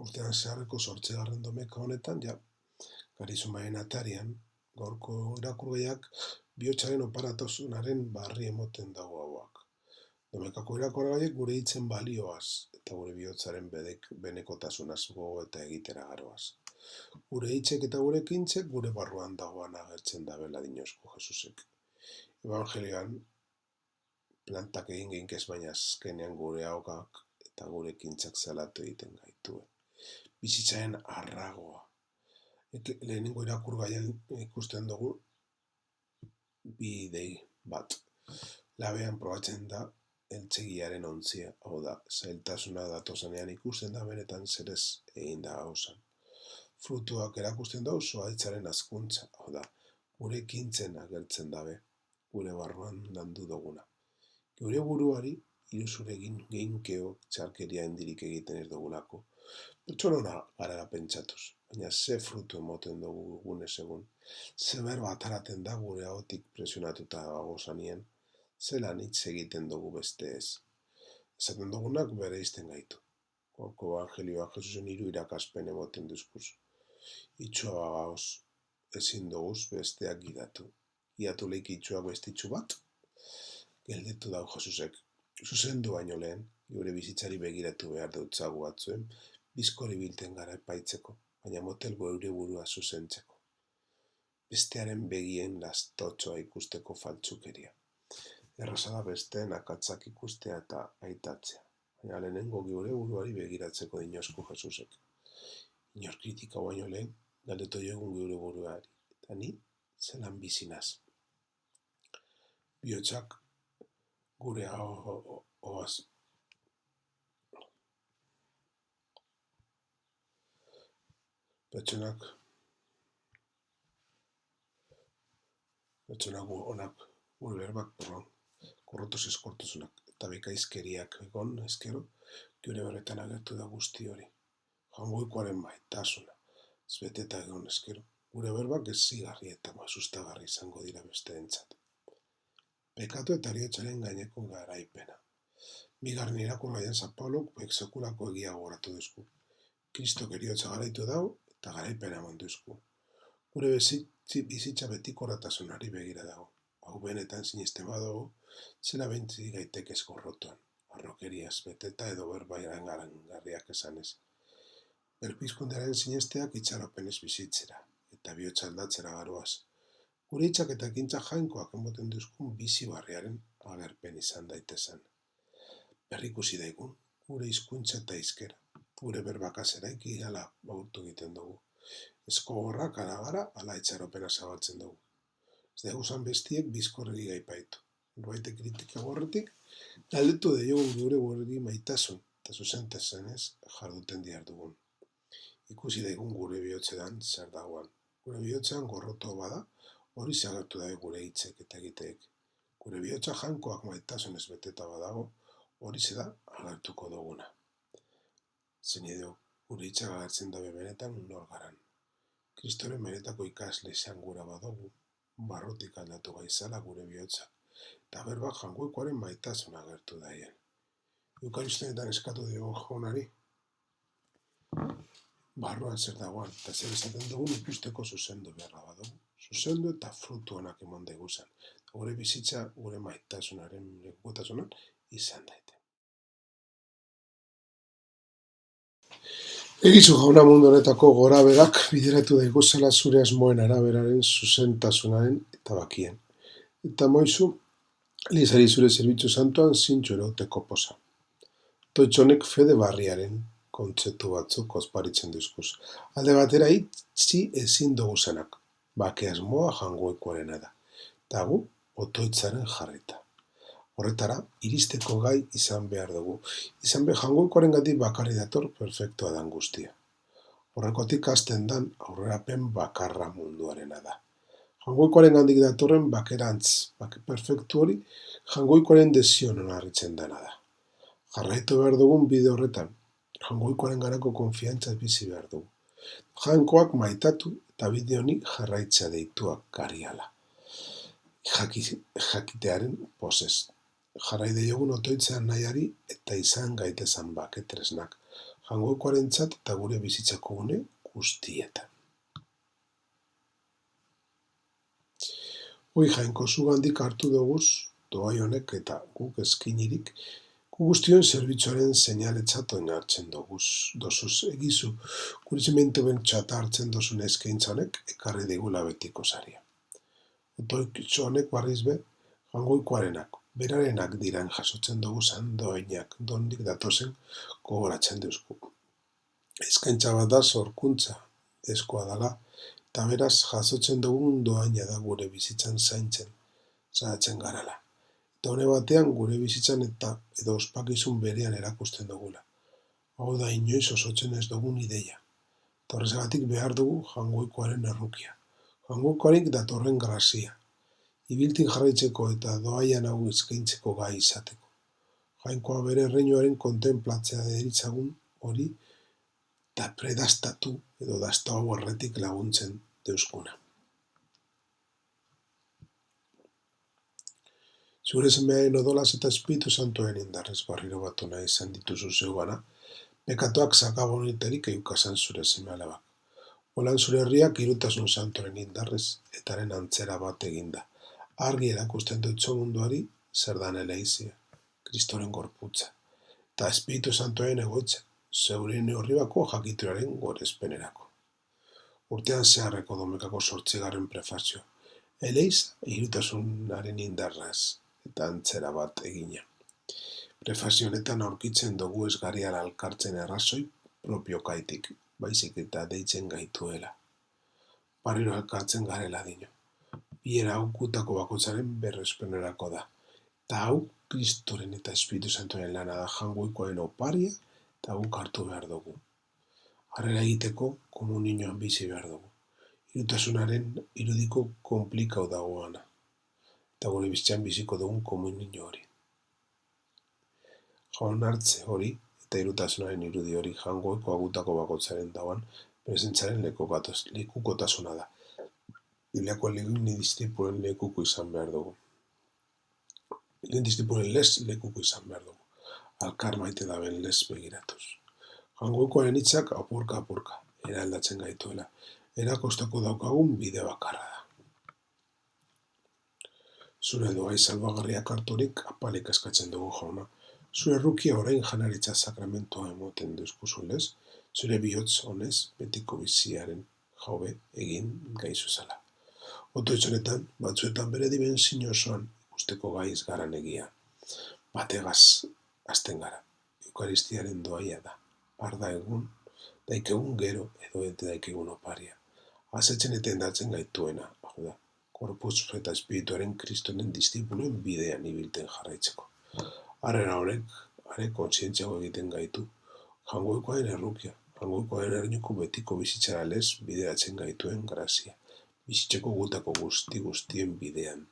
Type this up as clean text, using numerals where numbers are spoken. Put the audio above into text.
Urtean zeharreko 8. domeka honetan, Karismaren atarian, gaurko irakurgaiak bihotzaren oparatasunaren barri emoten dago hauak. Domekako irakurgaiek gure hitzen balioaz eta gure bihotzaren benekotasunaz gogo eta egitera garoaz. Gure hitzek eta gure ekintzek gure barruan dagoan agertzen dabela dinosko Jesusek. Evangelioan plantak egin geinkez, baina azkenean gure ahokak eta gure ekintzak zelatu egiten gaituen. Bizitzaren arragoa. Lehenengo irakurgaian ikusten dugu bi idei bat. Labean probatzen da eltzegiaren ontzia, hau da, zailtasuna datozenean ikusten da benetan zerez egin da gauzan. Frutuak erakusten da zuhaitzaren azkuntza, hau da, gure ekintzen agertzen dabe, gure barruan landu duguna. Gure buruari iruzur geinkeo txarkeria hendirik egiten ez dugulako. Pertsona garara pentsatuz, baina ze frutu emoten dugu gune egun, ze berba ataraten da gure ahotik presionatuta gozanien, zelan hitz egiten dugu beste ez. Esaten dugunak bere izten gaitu. Gorko evangelioa Jesusen 3 irakaspen emoten duzkuz. Itxua bagaoz, ezin duguz besteak gidatu. Giatu leik itxuak bestitxu bat? Geldetu dau Jesusek. Zuzendu baino lehen, gure bizitzari begiratu behar dutzagu batzuen, bizkori bilten gara epaitzeko, baina motel gure burua zuzentzeko. Bestearen begien lastotxoa ikusteko faltsukeria. Erraza da besteen akatzak ikustea eta aitatzea, baina lehenengo gure buruari begiratzeko dinosko Jesusek. Inor kritika baino lehen, galdetu jogun gure buruari, eta ni zelan bizinaz. Bihotzak gure oaz. Pertsonak onak, gure berbak, korrotos eskortuzunak eta bekaizkeriak egon ezkero, gure berretan agertu da guzti hori. Jangoikoaren maitasuna, ezbeteta egon ezkero, gure berbak ezigarri eta masustagarri izango dira besteentzat. Pekatu eta heriotzaren gaineko garaipena. Bigarren irakurgaian San Paulok sekulako egia gogoratu duzku. Kristok heriotza garaitu dau eta garaipena eman duzku. Gure bizitza betikorratasunari begira dago. Hau benetan sinisten badago, zela bentzi gaitekez gorrotuan, arrokeriaz beteta edo berbairan garangarriak esanez. Berpizkundearen sinesteak itxaropenez bizitzera, eta bihotza aldatzera garoaz. Gure hitzak eta ekintzak jainkoak emoten duzkun bizi barriaren agerpen izan daitezen. Berrikusi daigun, gure hizkuntza eta hizkera, gure berbakazera ikigala baurtu egiten dugu. Ezko gorrak gara, ala itxaropena zabaltzen dugu. Ez dugu zan bestiek bizkorregi gaipaitu. Norbaite kritika gorretik, galdetu diogun gure gorregi maitasun, eta zuzentezenez jarduten diar dugun. Ikusi daigun gure bihotzean zer dagoan. Gure bihotzean gorroto bada, hori zagertu da gure hitzek eta egiteek. Gure bihotza jankoak maitasunez beteta badago, hori zeda agertuko duguna. Zen edo, gure hitzak agertzen dabe benetan nor garan. Kristoren benetako ikasle izan gura badugu, barrutik aldatu gaizala gure bihotza, eta berbak jangoikoaren maitasuna agertu daien. Eukaristonetan eskatu diogun jaunari, barruan zer dagoan, eta zer esaten dugun ikusteko zuzendu beharra badugu. Zuzendu eta frutu honak eman daiguzan. Gure bizitza, gure maitasunaren lekukotasunan izan daite. Egizu jauna mundu honetako gora berak bideratu daiguzela zure asmoen araberaren zuzentasunaren eta bakien. Eta moizu, lizari zure zerbitzu santuan zintxo erauteko posa. Toitzonek fede barriaren kontzeptu batzuk osparitzen duzkuz. Alde batera itzi ezin dugu zenak. Bake asmoa jangoikoarena da. Eta gu, otoitzaren jarrita. Horretara, iristeko gai izan behar dugu. Izan behar jangoikoaren gati bakarri dator perfektua dan guztia. Horrekotik hasten dan aurrerapen bakarra munduarena da. Jangoikoaren gandik datorren bakerantz, perfektu hori, jangoikoaren desionon harritzen dana da. Jarraitu behar dugun bide horretan, jangoikoaren ganako konfiantzaz bizi behar dugu. Jainkoak maitatu eta bide honi jarraitza deituak gariala. Jakitearen posez. Jarrai deiogun otoitzean nahiari eta izan gaitezan baketresnak. Jaungoikoarentzat eta gure bizitzako une guztietan. Hoi jainko zugandik hartu doguz, doai honek eta guk eskinirik, gu guztion zerbitzuaren seinaletzat oinartzen dozuz egizu, gure zimentoben txata hartzen dozun eskaintza honek ekarri digula betiko saria. Otoitxo honek barriz be, jaungoikoarenak, berarenak diran jasotzen dugu doainak dondik datozen gogoratzen duzku. Eskaintza bat da sorkuntza, eskoa dala, eta beraz jasotzen dugun doaina da gure bizitzan zaintzen, saiatzen garala. Eta hone batean gure bizitzan eta edo ospakizun berean erakusten dugula. Hau da inoiz osotzen ez dugun ideia. Eta horrezagatik behar dugu jaungoikoaren errukia. Jaungoikoarik datorren grazia. Ibiltik jarraitzeko eta doaian hau eskaintzeko gai izateko. Jainkoa bere erreinuaren kontenplatzea deritzagun hori eta predastatu edo dasta hau erretik laguntzen deuskuna. Zure semearen odolaz eta Espiritu Santoen indarrez barriro batu nahi izan dituzu zeugana, pekatuak sakaboniterik eukasan zure seme-alabak. Holan zure herriak irutasun santoren indarrez etaren antzera bat eginda. Argi erakusten dutxo munduari zer dan eleizia, Kristoren gorputza, eta Espiritu Santoen egoitza, zeuren horribako jakituraren gorezpenerako. Urtean zeharreko Domekako 8. prefazio, eleiza irutasunaren indarraz eta antzera bat egina. Prefazio honetan aurkitzen dugu ez gariala alkartzen errazoi propio kaitik, baizik eta deitzen gaituela. Barriro alkartzen garela dino. Biera hau gutako bakoitzaren berrespenerako da. Eta hau Kristoren eta Espiritu Santoren lana da jaungoikoaren oparia eta guk hartu behar dugu. Harrera egiteko komunioan bizi behar dugu. Irutasunaren irudiko konplikau dagoana. Eta gure bizitzean biziko dugun komunio hori. Jaun hartze hori eta irutasunaren irudi hori jaungoiko agutako bakoitzaren dauan presentzaren lekukotasuna da. Bibliako lehen distipulen lekuko izan behar dugu. Lehen distipulen lez lekuko izan behar dugu. Alkar maite daben lez begiratuz. Jaungoikoaren hitzak apurka, eraldatzen gaituela. Erakostako daukagun bide bakarra da. Zure doai salbagarriak harturik apalik eskatzen dugu jauna. Zure errukia orain janaritza sakramentoa emoten duzkuzulez, zure bihotz honez betiko biziaren jaube egin gaizu zala. Otoitzonetan, batzuetan bere dimensio osoan ikusteko gaiz garan egia. Bategaz hasten gara, Eukaristiaren doaia da. Parda egun, daikegun gero edo daikegun oparia. Azetzen eta endatzen gaituena, hau da. Korpuz eta espirituaren Kristoren distipuluen bidean ibilten jarraitzeko. Harrera horrek, kontzientziago egiten gaitu, jaungoikoaren errukia, jaungoikoaren erreinuko betiko bizitzara lez bideratzen gaituen grazia, bizitzeko gutako guztien bidean.